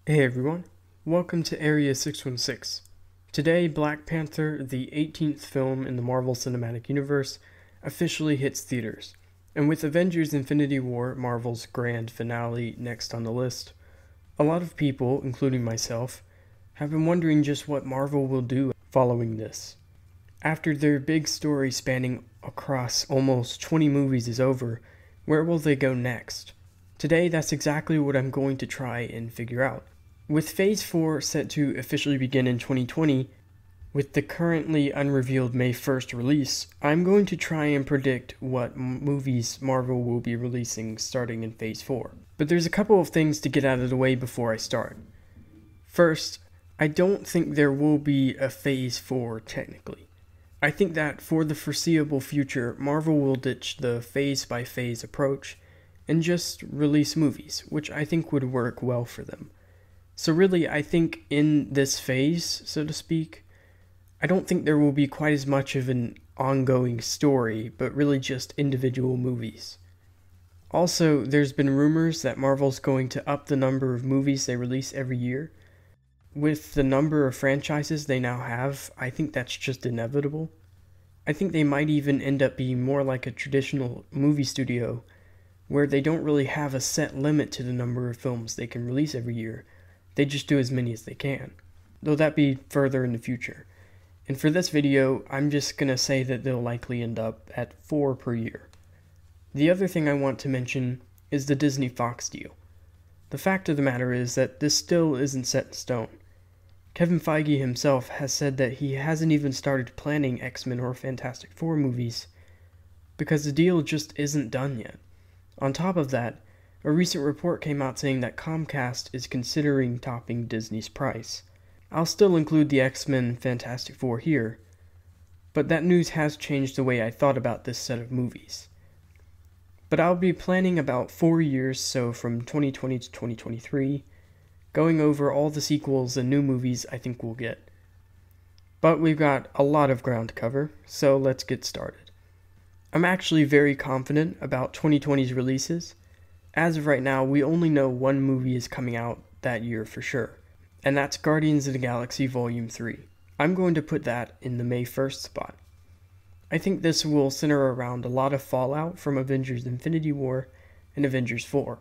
Hey everyone, welcome to Area 616. Today, Black Panther, the 18th film in the Marvel Cinematic Universe, officially hits theaters. And with Avengers Infinity War, Marvel's grand finale, next on the list, a lot of people, including myself, have been wondering just what Marvel will do following this. After their big story spanning across almost 20 movies is over, where will they go next? Today, that's exactly what I'm going to try and figure out. With Phase 4 set to officially begin in 2020, with the currently unrevealed May 1st release, I'm going to try and predict what movies Marvel will be releasing starting in Phase 4. But there's a couple of things to get out of the way before I start. First, I don't think there will be a Phase 4 technically. I think that for the foreseeable future, Marvel will ditch the phase-by-phase approach and just release movies, which I think would work well for them. So really, I think in this phase, so to speak, I don't think there will be quite as much of an ongoing story, but really just individual movies. Also, there's been rumors that Marvel's going to up the number of movies they release every year. With the number of franchises they now have, I think that's just inevitable. I think they might even end up being more like a traditional movie studio, where they don't really have a set limit to the number of films they can release every year. They just do as many as they can, though that be further in the future. And for this video, I'm just gonna say that they'll likely end up at 4 per year. The other thing I want to mention is the Disney-Fox deal. The fact of the matter is that this still isn't set in stone. Kevin Feige himself has said that he hasn't even started planning X-Men or Fantastic Four movies because the deal just isn't done yet. On top of that, a recent report came out saying that COMCAST is considering topping Disney's price. I'll still include the X-Men and Fantastic Four here, but that news has changed the way I thought about this set of movies. But I'll be planning about 4 years, so from 2020 to 2023, going over all the sequels and new movies I think we'll get. But we've got a lot of ground to cover, so let's get started. I'm actually very confident about 2020's releases. As of right now, we only know one movie is coming out that year for sure, and that's Guardians of the Galaxy Volume 3. I'm going to put that in the May 1st spot. I think this will center around a lot of fallout from Avengers Infinity War and Avengers 4.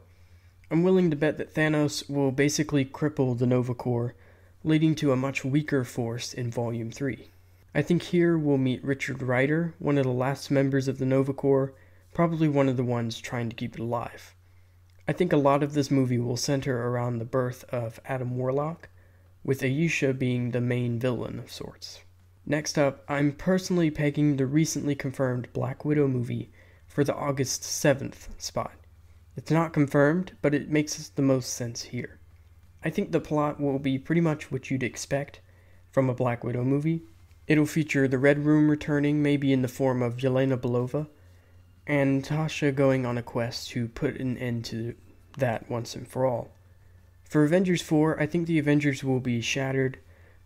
I'm willing to bet that Thanos will basically cripple the Nova Corps, leading to a much weaker force in Volume 3. I think here we'll meet Richard Rider, one of the last members of the Nova Corps, probably one of the ones trying to keep it alive. I think a lot of this movie will center around the birth of Adam Warlock, with Ayesha being the main villain of sorts. Next up, I'm personally pegging the recently confirmed Black Widow movie for the August 7th spot. It's not confirmed, but it makes the most sense here. I think the plot will be pretty much what you'd expect from a Black Widow movie. It'll feature the Red Room returning, maybe in the form of Yelena Belova, and Natasha going on a quest to put an end to that once and for all. For Avengers 4, I think the Avengers will be shattered,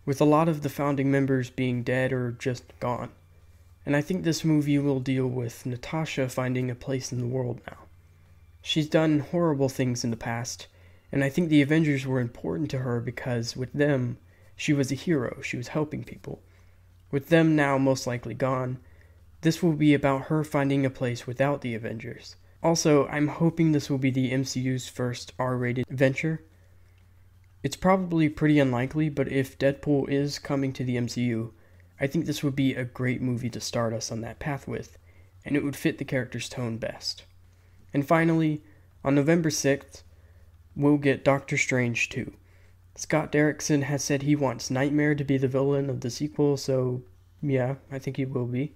with a lot of the founding members being dead or just gone. And I think this movie will deal with Natasha finding a place in the world now. She's done horrible things in the past, and I think the Avengers were important to her because with them, she was a hero, she was helping people. With them now most likely gone, this will be about her finding a place without the Avengers. Also, I'm hoping this will be the MCU's first R-rated venture. It's probably pretty unlikely, but if Deadpool is coming to the MCU, I think this would be a great movie to start us on that path with, and it would fit the character's tone best. And finally, on November 6th, we'll get Doctor Strange 2. Scott Derrickson has said he wants Nightmare to be the villain of the sequel, so yeah, I think he will be.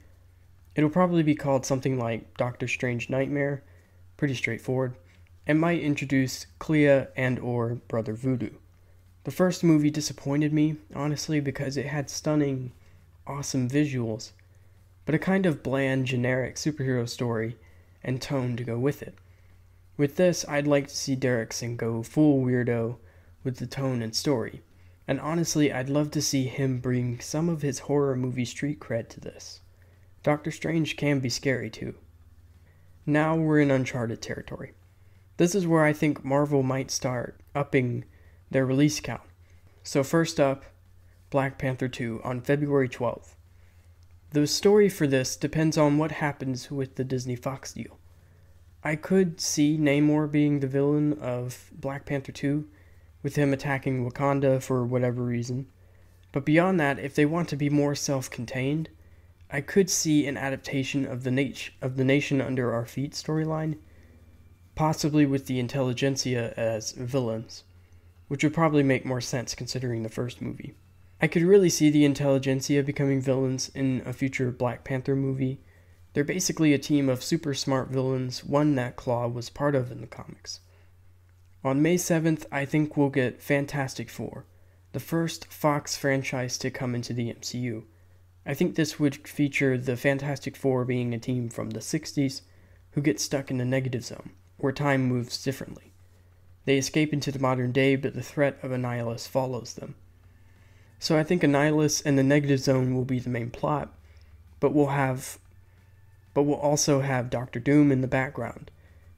It'll probably be called something like Doctor Strange Nightmare, pretty straightforward, and might introduce Clea and or Brother Voodoo. The first movie disappointed me, honestly, because it had stunning, awesome visuals, but a kind of bland, generic superhero story and tone to go with it. With this, I'd like to see Derrickson go full weirdo with the tone and story, and honestly, I'd love to see him bring some of his horror movie street cred to this. Doctor Strange can be scary too. Now we're in uncharted territory. This is where I think Marvel might start upping their release count. So first up, Black Panther 2 on February 12th. The story for this depends on what happens with the Disney Fox deal. I could see Namor being the villain of Black Panther 2, with him attacking Wakanda for whatever reason. But beyond that, if they want to be more self-contained, I could see an adaptation of the Nation Under Our Feet storyline, possibly with the Intelligentsia as villains, which would probably make more sense considering the first movie. I could really see the Intelligentsia becoming villains in a future Black Panther movie. They're basically a team of super smart villains, one that Claw was part of in the comics. On May 7th, I think we'll get Fantastic Four, the first Fox franchise to come into the MCU. I think this would feature the Fantastic Four being a team from the 60s who get stuck in the negative zone, where time moves differently. They escape into the modern day, but the threat of Annihilus follows them. So I think Annihilus and the negative zone will be the main plot, but we'll also have Doctor Doom in the background,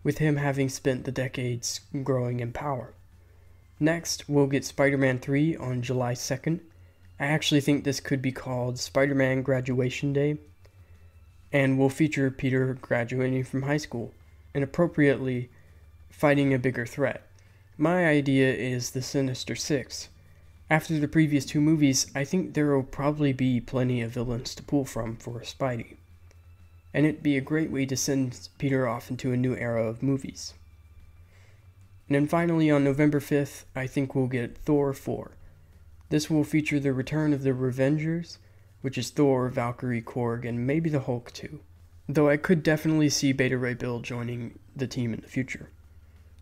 with him having spent the decades growing in power. Next, we'll get Spider-Man 3 on July 2nd. I actually think this could be called Spider-Man Graduation Day, and will feature Peter graduating from high school, and appropriately fighting a bigger threat. My idea is the Sinister Six. After the previous two movies, I think there will probably be plenty of villains to pull from for Spidey, and it'd be a great way to send Peter off into a new era of movies. And then finally, on November 5th, I think we'll get Thor 4. This will feature the return of the Avengers, which is Thor, Valkyrie, Korg, and maybe the Hulk too. Though I could definitely see Beta Ray Bill joining the team in the future.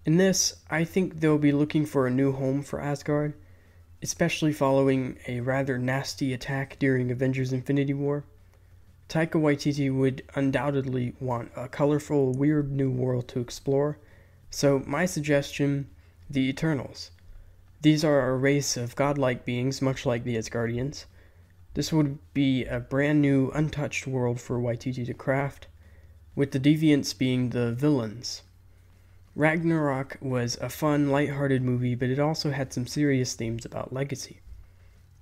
In this, I think they'll be looking for a new home for Asgard, especially following a rather nasty attack during Avengers Infinity War. Taika Waititi would undoubtedly want a colorful, weird new world to explore, so my suggestion, the Eternals. These are a race of godlike beings, much like the Asgardians. This would be a brand new, untouched world for Waititi to craft, with the Deviants being the villains. Ragnarok was a fun, lighthearted movie, but it also had some serious themes about legacy.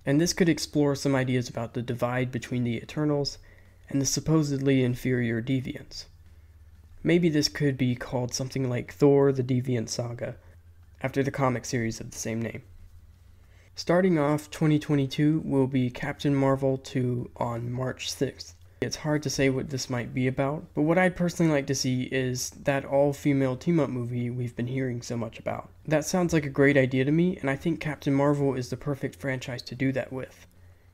And this could explore some ideas about the divide between the Eternals and the supposedly inferior Deviants. Maybe this could be called something like Thor the Deviant Saga, after the comic series of the same name. Starting off 2022 will be Captain Marvel 2 on March 6th. It's hard to say what this might be about, but what I'd personally like to see is that all-female team-up movie we've been hearing so much about. That sounds like a great idea to me, and I think Captain Marvel is the perfect franchise to do that with.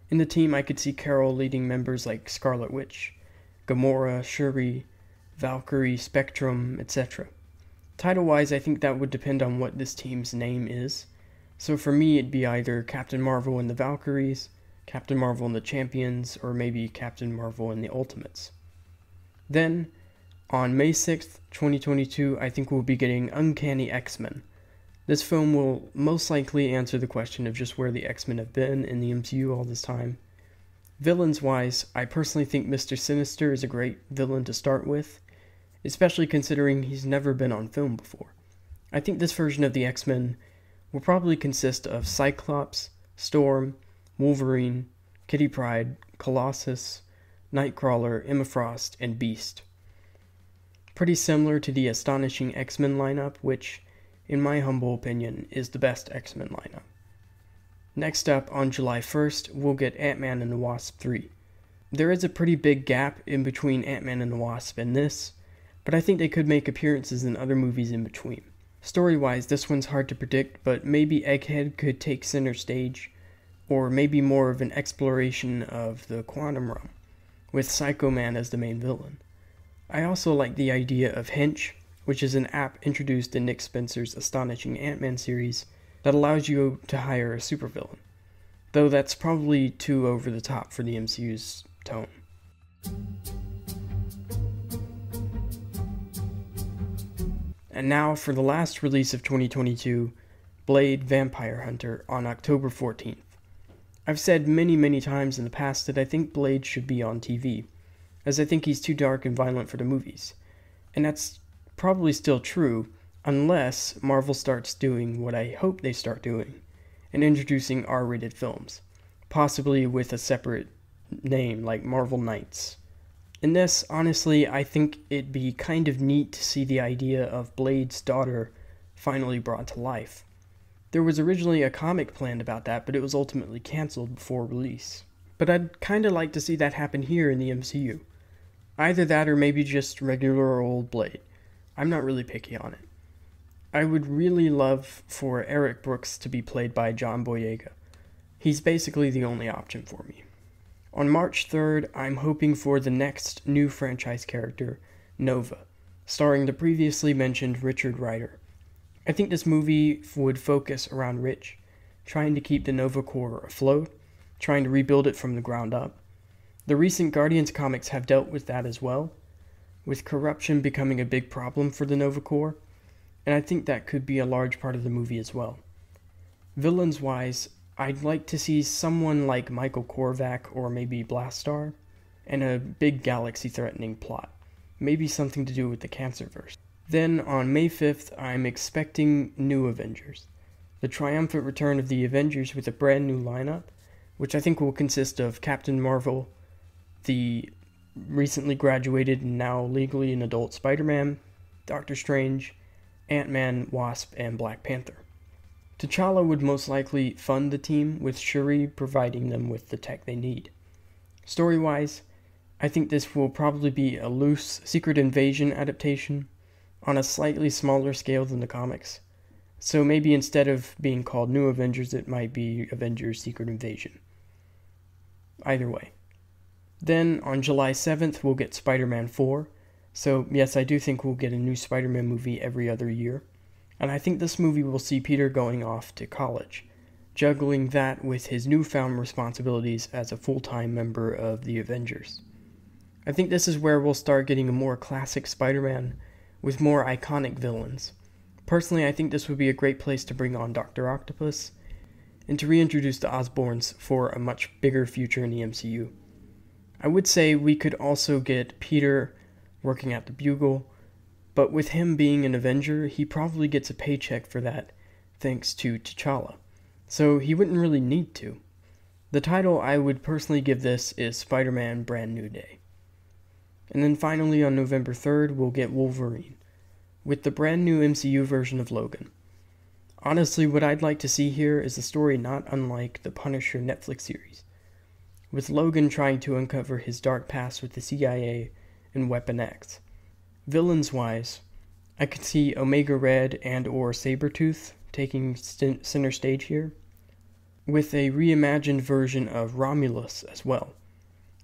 In the team, I could see Carol leading members like Scarlet Witch, Gamora, Shuri, Valkyrie, Spectrum, etc. Title-wise, I think that would depend on what this team's name is. So for me, it'd be either Captain Marvel and the Valkyries, Captain Marvel and the Champions, or maybe Captain Marvel and the Ultimates. Then, on May 6th, 2022, I think we'll be getting Uncanny X-Men. This film will most likely answer the question of just where the X-Men have been in the MCU all this time. Villains-wise, I personally think Mr. Sinister is a great villain to start with, especially considering he's never been on film before. I think this version of the X-Men will probably consist of Cyclops, Storm, Wolverine, Kitty Pryde, Colossus, Nightcrawler, Emma Frost, and Beast. Pretty similar to the astonishing X-Men lineup, which, in my humble opinion, is the best X-Men lineup. Next up, on July 1st, we'll get Ant-Man and the Wasp 3. There is a pretty big gap in between Ant-Man and the Wasp and this, but I think they could make appearances in other movies in between. Story-wise, this one's hard to predict, but maybe Egghead could take center stage, or maybe more of an exploration of the quantum realm, with Psycho Man as the main villain. I also like the idea of Hench, which is an app introduced in Nick Spencer's astonishing Ant-Man series that allows you to hire a supervillain, though that's probably too over the top for the MCU's tone. And now for the last release of 2022, Blade Vampire Hunter on October 14th. I've said many times in the past that I think Blade should be on TV, as I think he's too dark and violent for the movies. And that's probably still true, unless Marvel starts doing what I hope they start doing, and introducing R-rated films, possibly with a separate name like Marvel Knights. In this, honestly, I think it'd be kind of neat to see the idea of Blade's daughter finally brought to life. There was originally a comic planned about that, but it was ultimately cancelled before release. But I'd kinda like to see that happen here in the MCU. Either that or maybe just regular old Blade. I'm not really picky on it. I would really love for Eric Brooks to be played by John Boyega. He's basically the only option for me. On March 3rd, I'm hoping for the next new franchise character, Nova, starring the previously mentioned Richard Rider. I think this movie would focus around Rich, trying to keep the Nova Corps afloat, trying to rebuild it from the ground up. The recent Guardians comics have dealt with that as well, with corruption becoming a big problem for the Nova Corps, and I think that could be a large part of the movie as well. Villains-wise, I'd like to see someone like Michael Korvac or maybe Blastar, and a big galaxy-threatening plot, maybe something to do with the Cancerverse. Then, on May 5th, I'm expecting new Avengers. The triumphant return of the Avengers with a brand new lineup, which I think will consist of Captain Marvel, the recently graduated and now legally an adult Spider-Man, Doctor Strange, Ant-Man, Wasp, and Black Panther. T'Challa would most likely fund the team, with Shuri providing them with the tech they need. Story-wise, I think this will probably be a loose Secret Invasion adaptation, on a slightly smaller scale than the comics. So maybe instead of being called New Avengers, it might be Avengers Secret Invasion. Either way. Then, on July 7th, we'll get Spider-Man 4. So, yes, I do think we'll get a new Spider-Man movie every other year. And I think this movie will see Peter going off to college, juggling that with his newfound responsibilities as a full-time member of the Avengers. I think this is where we'll start getting a more classic Spider-Man with more iconic villains. Personally, I think this would be a great place to bring on Dr. Octopus, and to reintroduce the Osborns for a much bigger future in the MCU. I would say we could also get Peter working at the Bugle, but with him being an Avenger, he probably gets a paycheck for that, thanks to T'Challa. So he wouldn't really need to. The title I would personally give this is Spider-Man Brand New Day. And then finally on November 3rd, we'll get Wolverine, with the brand new MCU version of Logan. Honestly, what I'd like to see here is a story not unlike the Punisher Netflix series, with Logan trying to uncover his dark past with the CIA and Weapon X. Villains-wise, I could see Omega Red and or Sabretooth taking center stage here, with a reimagined version of Romulus as well.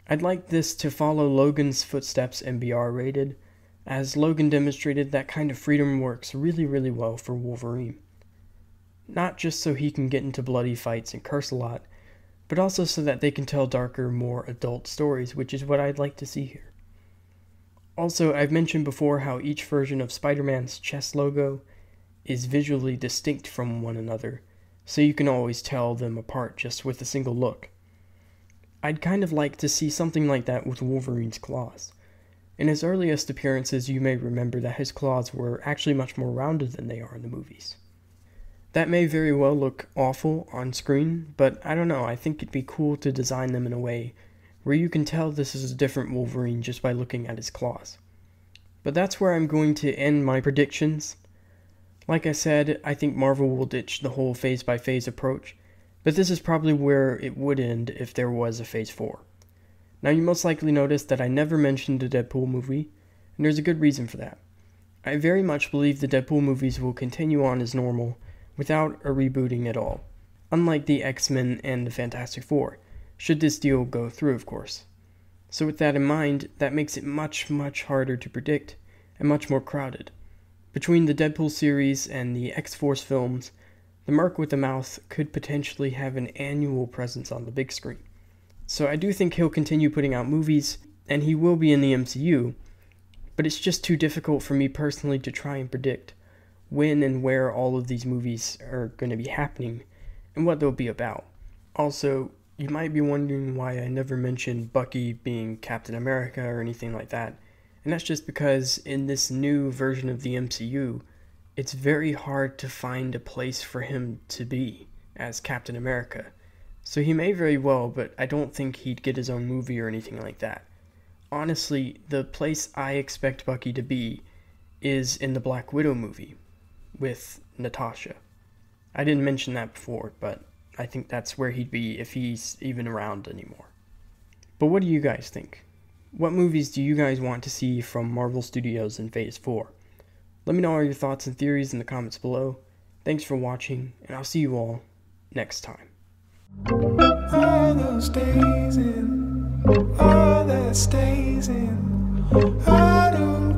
I'd like this to follow Logan's footsteps and be R-rated, as Logan demonstrated that kind of freedom works really, really well for Wolverine. Not just so he can get into bloody fights and curse a lot, but also so that they can tell darker, more adult stories, which is what I'd like to see here. Also, I've mentioned before how each version of Spider-Man's chest logo is visually distinct from one another, so you can always tell them apart just with a single look. I'd kind of like to see something like that with Wolverine's claws. In his earliest appearances, you may remember that his claws were actually much more rounded than they are in the movies. That may very well look awful on screen, but I don't know, I think it'd be cool to design them in a way where you can tell this is a different Wolverine just by looking at his claws. But that's where I'm going to end my predictions. Like I said, I think Marvel will ditch the whole phase-by-phase approach, but this is probably where it would end if there was a Phase 4. Now you most likely noticed that I never mentioned the Deadpool movie, and there's a good reason for that. I very much believe the Deadpool movies will continue on as normal, without a rebooting at all, unlike the X-Men and the Fantastic Four, should this deal go through, of course. So with that in mind, that makes it much, much harder to predict, and much more crowded. Between the Deadpool series and the X-Force films, the Merc with the Mouth could potentially have an annual presence on the big screen. So I do think he'll continue putting out movies, and he will be in the MCU, but it's just too difficult for me personally to try and predict when and where all of these movies are going to be happening, and what they'll be about. Also, you might be wondering why I never mentioned Bucky being Captain America or anything like that, and that's just because in this new version of the MCU, it's very hard to find a place for him to be. as Captain America. So he may very well, but I don't think he'd get his own movie or anything like that. Honestly, the place I expect Bucky to be is in the Black Widow movie with Natasha. I didn't mention that before, but I think that's where he'd be if he's even around anymore. But what do you guys think? What movies do you guys want to see from Marvel Studios in Phase 4? Let me know all your thoughts and theories in the comments below. Thanks for watching, and I'll see you all next time. All those days in, all that stays in, I don't